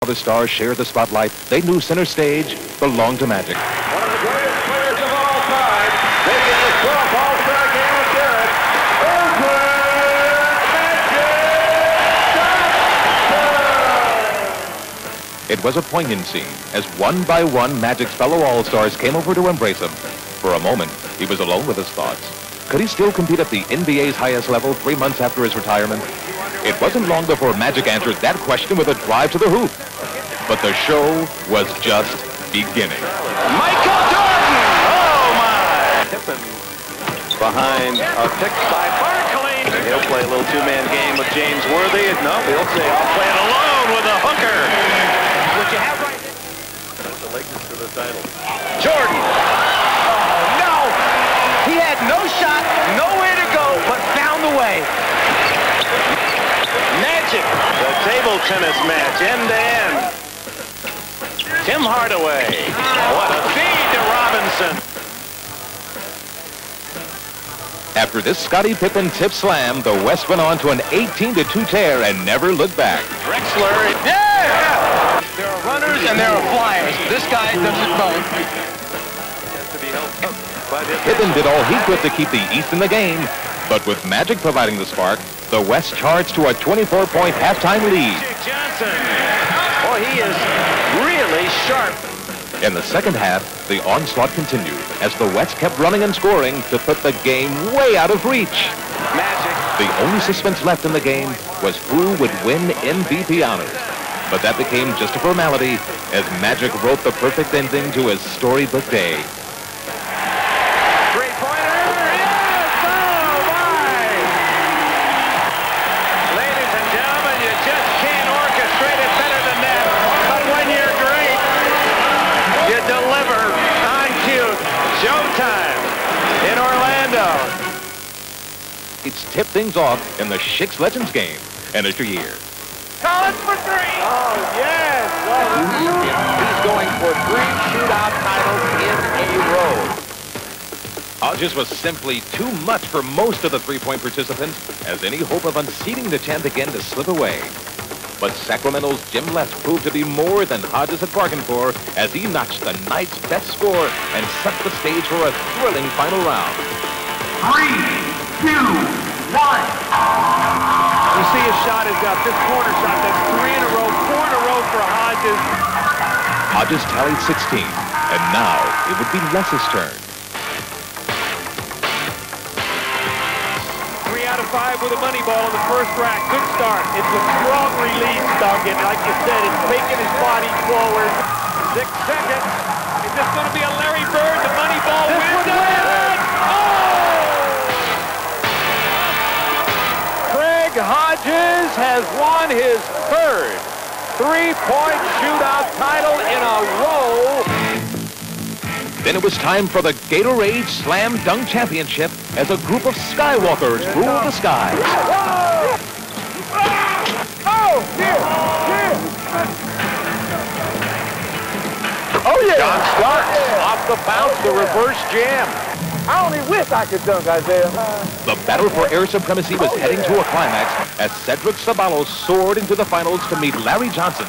other stars shared the spotlight, they knew center stage belonged to Magic. One of the greatest players of all time, making the 12th All-Star Game appearance, It was a poignant scene as one by one Magic's fellow All-Stars came over to embrace him. For a moment, he was alone with his thoughts. Could he still compete at the NBA's highest level 3 months after his retirement? It wasn't long before Magic answered that question with a drive to the hoop. But the show was just beginning. Michael Jordan! Oh, my! Pippen behind a pick by Barkley. He'll play a little two-man game with James Worthy. No, he'll say, I'll play it alone with a hooker. What you have right now. The Lakers to the title. Jordan! Oh, no! He had no shot, nowhere to go, but found the way. Magic, the table tennis match, end-to-end. Tim Hardaway. What a feed to Robinson. After this Scottie Pippen tip slam, the West went on to an 18-2 tear and never looked back. Drexler. Yeah! There are runners and there are flyers. This guy does it both. Has to be held up. Pippen did all he could to keep the East in the game, but with Magic providing the spark, the West charged to a 24-point halftime lead. Johnson. Boy, he is really sharp. In the second half, the onslaught continued as the West kept running and scoring to put the game way out of reach. Magic. The only suspense left in the game was who would win MVP honors. But that became just a formality as Magic wrote the perfect ending to his storybook day. Three-pointer. Yes! Oh, my! Ladies and gentlemen, you just can't orchestrate it better than that. But when you're great, you deliver on cue. Showtime in Orlando. It's tipped things off in the Shicks Legends game in a year. Collins for three. Oh, yes. He's going for 3 shootout titles in a row. Hodges was simply too much for most of the three-point participants as any hope of unseating the champ began to slip away. But Sacramento's Jim Left proved to be more than Hodges had bargained for as he notched the night's best score and set the stage for a thrilling final round. 3, 2, 1. You see his shot is up. This corner shot, that's 3 in a row, 4 in a row for Hodges. Hodges tallied 16, and now it would be Les's turn. 3 out of 5 with a money ball in the first rack. Good start. It's a strong release, Duncan. Like you said, it's taking his body forward. 6 seconds. Is this going to be a Larry Bird? The money ball wins it. Hodges has won his 3rd three-point shootout title in a row. Then it was time for the Gatorade Slam Dunk Championship as a group of Skywalkers ruled the skies. Oh, yeah. John Starks off the bounce, the reverse jam. I only wish I could dunk, Isaiah. The battle for air supremacy was heading to a climax as Cedric Ceballos soared into the finals to meet Larry Johnson.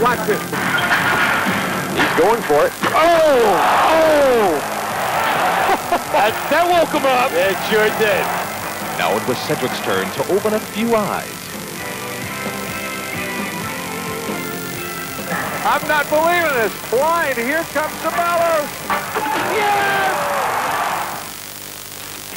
Watch this. He's going for it. Oh! That woke him up. It sure did. Now it was Cedric's turn to open a few eyes. I'm not believing this. Blind. Here comes Ceballos. Yes!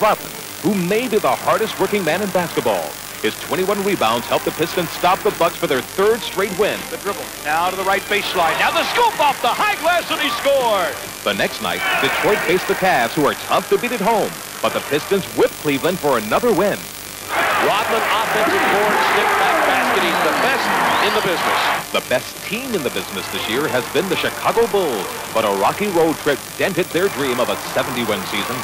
Rodman, who may be the hardest working man in basketball. His 21 rebounds helped the Pistons stop the Bucks for their 3rd straight win. The dribble. Now to the right baseline. Now the scoop off the high glass, and he scored. The next night, Detroit faced the Cavs, who are tough to beat at home. But the Pistons whipped Cleveland for another win. Rodman offensive board, stick back basket. He's the best in the business. The best team in the business this year has been the Chicago Bulls, but a rocky road trip dented their dream of a 70-win season.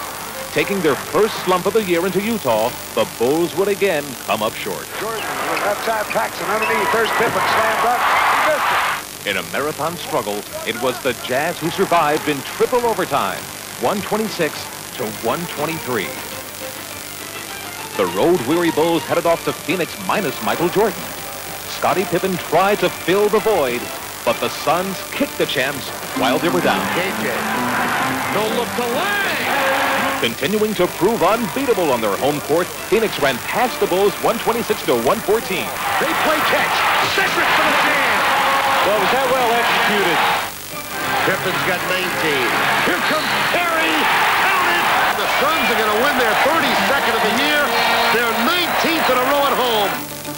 Taking their first slump of the year into Utah, the Bulls would again come up short. Jordan with outside Paxson underneath. There's Pippen, slam dunk. He missed it. In a marathon struggle, it was the Jazz who survived in triple overtime, 126 to 123. The road-weary Bulls headed off to Phoenix minus Michael Jordan. Scottie Pippen tried to fill the void, but the Suns kicked the champs while they were down. KJ. No look to Lang. Continuing to prove unbeatable on their home court, Phoenix ran past the Bulls 126 to 114. They play catch. Cedric for the jam. Well, was that well executed? Pippen's got 19. Here comes Perry. Count it. The Suns are going to win their 32nd of the year. They're 19th in a row at home.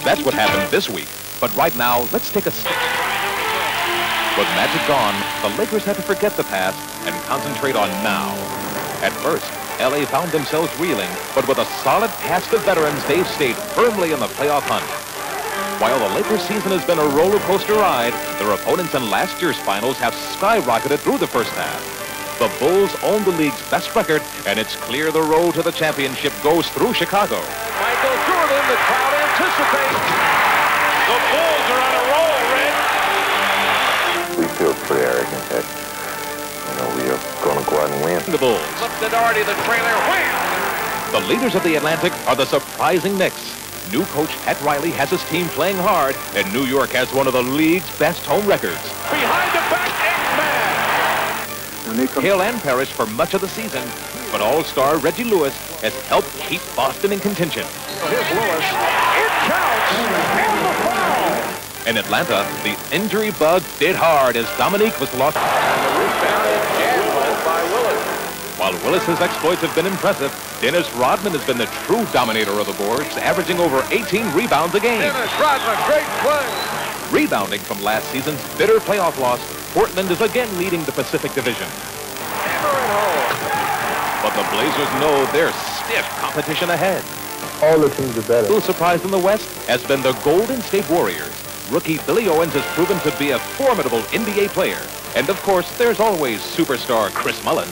That's what happened this week. But right now, let's take a step. With Magic gone, the Lakers had to forget the past and concentrate on now. At first, LA found themselves reeling, but with a solid cast of veterans, they've stayed firmly in the playoff hunt. While the Lakers season has been a roller coaster ride, their opponents in last year's finals have skyrocketed through the first half. The Bulls own the league's best record, and it's clear the road to the championship goes through Chicago. Michael Jordan, the crowd anticipates. The Bulls are on a roll, Red. We feel pretty arrogant that, we are going to go out and win. The Bulls. Up to Doherty, the trailer, wham! The leaders of the Atlantic are the surprising Knicks. New coach Pat Riley has his team playing hard, and New York has one of the league's best home records. Behind the back, X-Man. Hale and Parrish for much of the season, but all-star Reggie Lewis has helped keep Boston in contention. Here's Lewis. It counts. And the foul. In Atlanta, the injury bug did hard as Dominique was lost. And the rebound is jammed by Willis. While Willis's exploits have been impressive, Dennis Rodman has been the true dominator of the boards, averaging over 18 rebounds a game. Dennis Rodman, great play. Rebounding from last season's bitter playoff loss, Portland is again leading the Pacific Division. Hammer and hole. But the Blazers know there's stiff competition ahead. All the teams are better. A little surprise in the West has been the Golden State Warriors. Rookie Billy Owens has proven to be a formidable NBA player. And of course, there's always superstar Chris Mullin.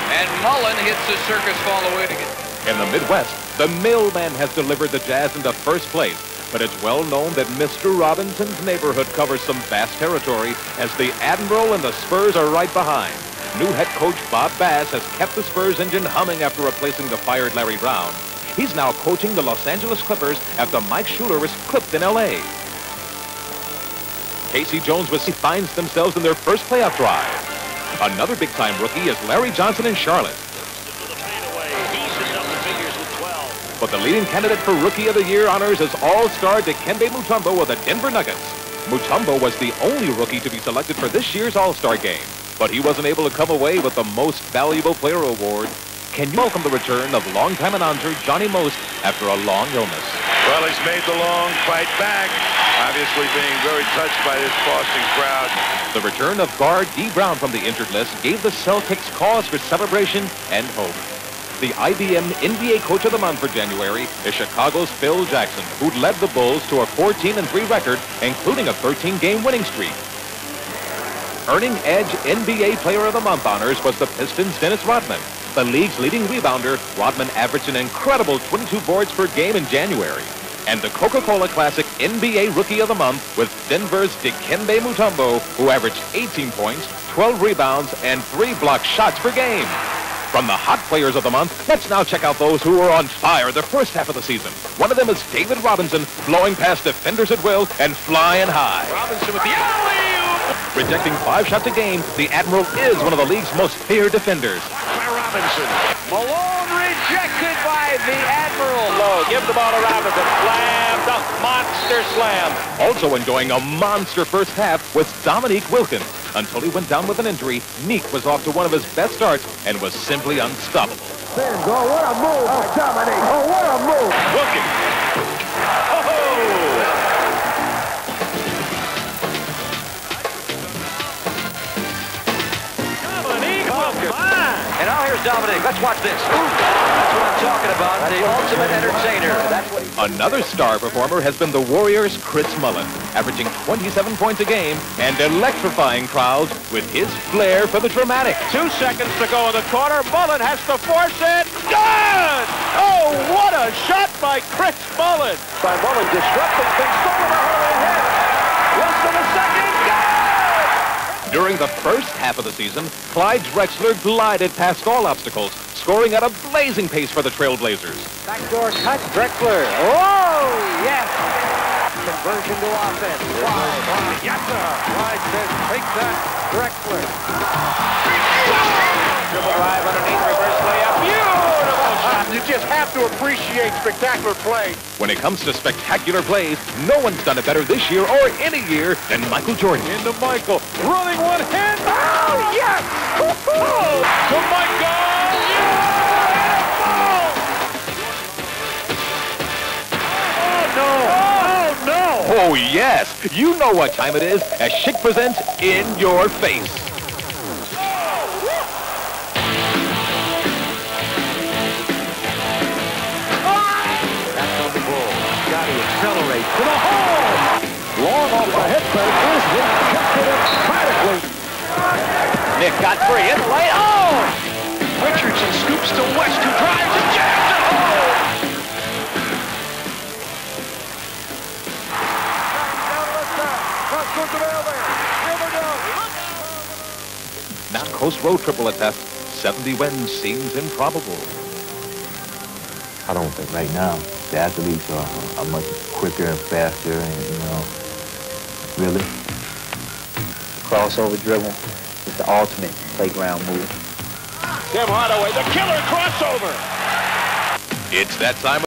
And Mullin hits the circus ball away to get. In the Midwest, the mailman has delivered the Jazz into first place. But it's well known that Mr. Robinson's neighborhood covers some vast territory as the Admiral and the Spurs are right behind. New head coach Bob Bass has kept the Spurs engine humming after replacing the fired Larry Brown. He's now coaching the Los Angeles Clippers after Mike Schuler was clipped in L.A. Casey Jones finds themselves in their first playoff drive. Another big-time rookie is Larry Johnson in Charlotte. But the leading candidate for Rookie of the Year honors is All-Star Dikembe Mutombo of the Denver Nuggets. Mutombo was the only rookie to be selected for this year's All-Star game, but he wasn't able to come away with the Most Valuable Player award. Can you welcome the return of longtime announcer Johnny Most after a long illness? Well, he's made the long fight back, obviously being very touched by this Boston crowd. The return of guard D. Brown from the injured list gave the Celtics cause for celebration and hope. The IBM NBA Coach of the Month for January is Chicago's Phil Jackson, who led the Bulls to a 14-3 record, including a 13-game winning streak. Earning Edge NBA Player of the Month honors was the Pistons' Dennis Rodman. The league's leading rebounder, Rodman averaged an incredible 22 boards per game in January. And the Coca-Cola Classic NBA Rookie of the Month was Denver's Dikembe Mutombo, who averaged 18 points, 12 rebounds, and 3 blocked shots per game. From the hot players of the month, let's now check out those who were on fire the first half of the season. One of them is David Robinson, blowing past defenders at will and flying high. Robinson with the alley-oop. Rejecting 5 shots a game, the Admiral is one of the league's most feared defenders. By Robinson. Malone rejected by the Admiral. Low, give the ball to Robinson. Slam dunk, monster slam. Also enjoying a monster first half was Dominique Wilkins. Until he went down with an injury, Meek was off to one of his best starts and was simply unstoppable. Oh, what a move by Dominique. Oh, what a move. Wilkins. Oh! Dominique Wilkins. And now here's Dominic. Let's watch this. That's what I'm talking about. The ultimate entertainer. That's what Another star performer has been the Warriors' Chris Mullin, averaging 27 points a game and electrifying crowds with his flair for the dramatic. 2 seconds to go in the quarter. Mullin has to force it. Good! Oh, what a shot by Chris Mullin. By Mullin disrupting things. Stolen a hurry hit. Less than a second. Good! During the first half of the season, Clyde Drexler glided past all obstacles, scoring at a blazing pace for the Trailblazers. backdoor cut. Drexler. Oh, yes. conversion to offense. Yes, sir. Clyde says, take that, Drexler. Dribble drive underneath, reverse layup. Beautiful shot. You just have to appreciate spectacular play. When it comes to spectacular plays, no one's done it better this year or any year than Michael Jordan. Into Michael. Running one hand. Oh, yes! To Michael! Oh, yes. You know what time it is as Schick presents In Your Face. Back on the ball. Got to accelerate to the hole. Long off the head fake. Brisbane kept it emphatically. Nick got free in the lane. Oh! Richardson scoops to West, who drives and jams it home. Now Coast Road triple test. 70 wins seems improbable. I don't think right now the athletes are much quicker and faster and, you know, really. Crossover dribble is the ultimate playground move. Tim Hardaway, the killer crossover. It's that time